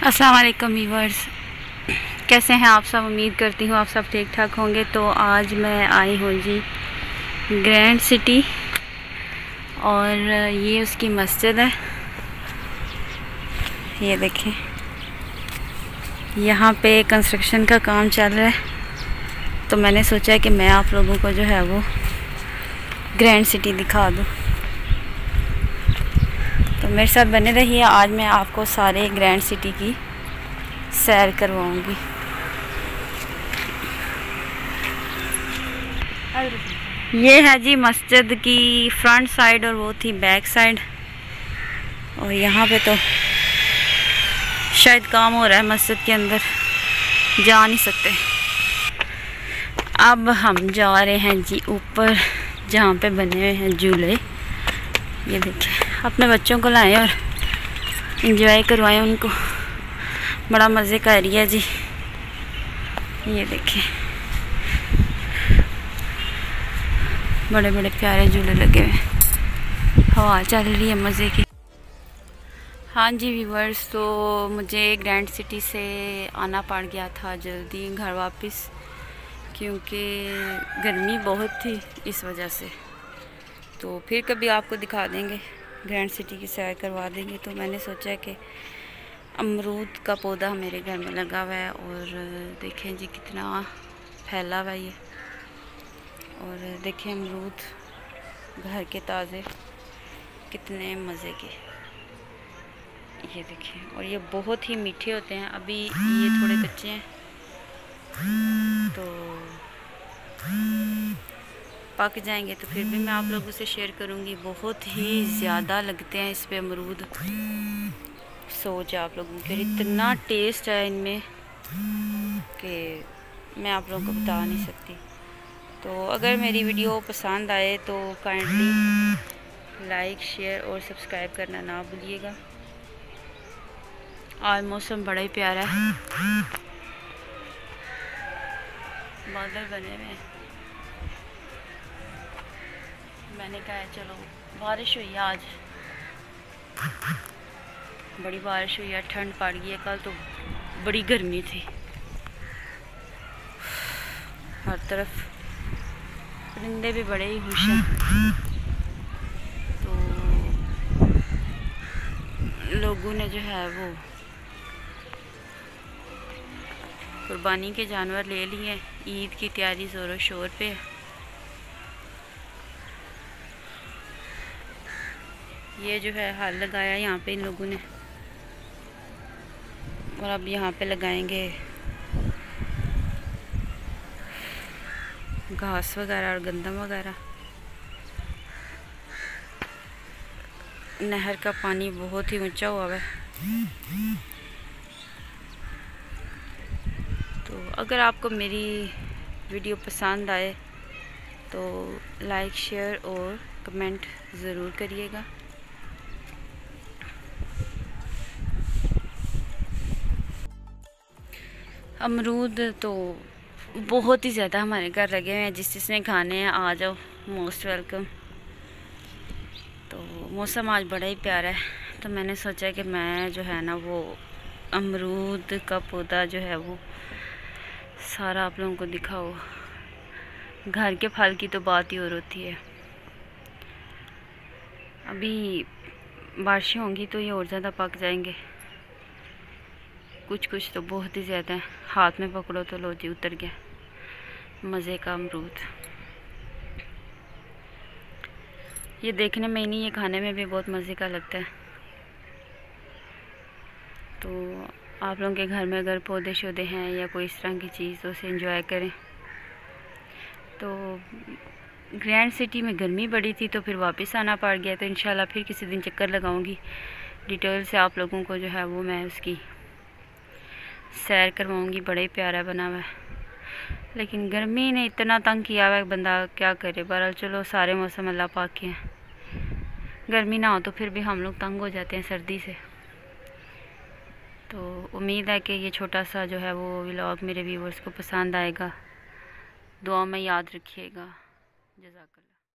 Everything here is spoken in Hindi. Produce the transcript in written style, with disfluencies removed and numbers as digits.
अस्सलाम वालेकुम व्यूअर्स, कैसे हैं आप सब। उम्मीद करती हूँ आप सब ठीक ठाक होंगे। तो आज मैं आई हूँ जी ग्रैंड सिटी और ये उसकी मस्जिद है। ये देखें, यहाँ पे कंस्ट्रक्शन का काम चल रहा है, तो मैंने सोचा कि मैं आप लोगों को जो है वो ग्रैंड सिटी दिखा दूँ। तो मेरे साथ बने रहिए, आज मैं आपको सारे ग्रैंड सिटी की सैर करवाऊंगी। ये है जी मस्जिद की फ्रंट साइड और वो थी बैक साइड। और यहाँ पे तो शायद काम हो रहा है मस्जिद के अंदर, जा नहीं सकते। अब हम जा रहे हैं जी ऊपर, जहाँ पे बने हुए हैं झूले। ये देखिए, अपने बच्चों को लाएं और एंजॉय करवाएं उनको। बड़ा मज़े का एरिया जी। ये देखिए, बड़े बड़े प्यारे झूले लगे हुए, हवा चल रही है मज़े की। हाँ जी व्यूवर्स, तो मुझे ग्रैंड सिटी से आना पड़ गया था जल्दी घर वापस, क्योंकि गर्मी बहुत थी इस वजह से। तो फिर कभी आपको दिखा देंगे, ग्रैंड सिटी की सैर करवा देंगे। तो मैंने सोचा कि अमरूद का पौधा मेरे घर में लगा हुआ है और देखें जी कितना फैला हुआ है ये। और देखें अमरूद घर के ताज़े, कितने मज़े के। ये देखें, और ये बहुत ही मीठे होते हैं। अभी ये थोड़े कच्चे हैं, तो पक जाएंगे तो फिर भी मैं आप लोगों से शेयर करूंगी। बहुत ही ज़्यादा लगते हैं इस पे अमरूद, सोच आप लोगों के, इतना टेस्ट है इनमें कि मैं आप लोगों को बता नहीं सकती। तो अगर मेरी वीडियो पसंद आए तो काइंडली लाइक, शेयर और सब्सक्राइब करना ना भूलिएगा। आज मौसम बड़ा ही प्यारा है, बादल बने हुए हैं। मैंने कहा चलो, बारिश हुई है आज, बड़ी बारिश हुई है, ठंड पड़ गई है। कल तो बड़ी गर्मी थी, हर तरफ परिंदे भी बड़े ही खुश हैं। तो लोगों ने जो है वो कुर्बानी के जानवर ले लिए, ईद की तैयारी ज़ोरों शोर पे है। ये जो है हल लगाया यहाँ पे इन लोगों ने, और अब यहाँ पे लगाएंगे घास वगैरह और गंदम वगैरह। नहर का पानी बहुत ही ऊंचा हुआ है। तो अगर आपको मेरी वीडियो पसंद आए तो लाइक, शेयर और कमेंट ज़रूर करिएगा। अमरूद तो बहुत ही ज़्यादा हमारे घर लगे हुए हैं, जिसने खाने हैं आ जाओ, मोस्ट वेलकम। तो मौसम आज बड़ा ही प्यारा है, तो मैंने सोचा कि मैं जो है ना वो अमरूद का पौधा जो है वो सारा आप लोगों को दिखाओ। घर के फल की तो बात ही और होती है। अभी बारिशें होंगी तो ये और ज़्यादा पक जाएंगे। कुछ कुछ तो बहुत ही ज़्यादा है, हाथ में पकड़ो तो लो जी उतर गया मज़े का अमरूद। ये देखने में ही नहीं, ये खाने में भी बहुत मज़े का लगता है। तो आप लोगों के घर में अगर पौधे शौधे हैं या कोई इस तरह की चीज़, तो उसे एंजॉय करें। तो ग्रैंड सिटी में गर्मी बड़ी थी तो फिर वापस आना पड़ गया। तो इंशाल्लाह फिर किसी दिन चक्कर लगाऊंगी, डिटेल से आप लोगों को जो है वो मैं उसकी सैर करवाऊंगी। बड़ा ही प्यारा बना हुआ है, लेकिन गर्मी ने इतना तंग किया हुआ है, बंदा क्या करे। बहरहाल चलो, सारे मौसम अल्लाह पाक के हैं। गर्मी ना हो तो फिर भी हम लोग तंग हो जाते हैं सर्दी से। तो उम्मीद है कि ये छोटा सा जो है वो व्लॉग मेरे व्यूअर्स को पसंद आएगा। दुआ में याद रखिएगा। जज़ाकल्लाह।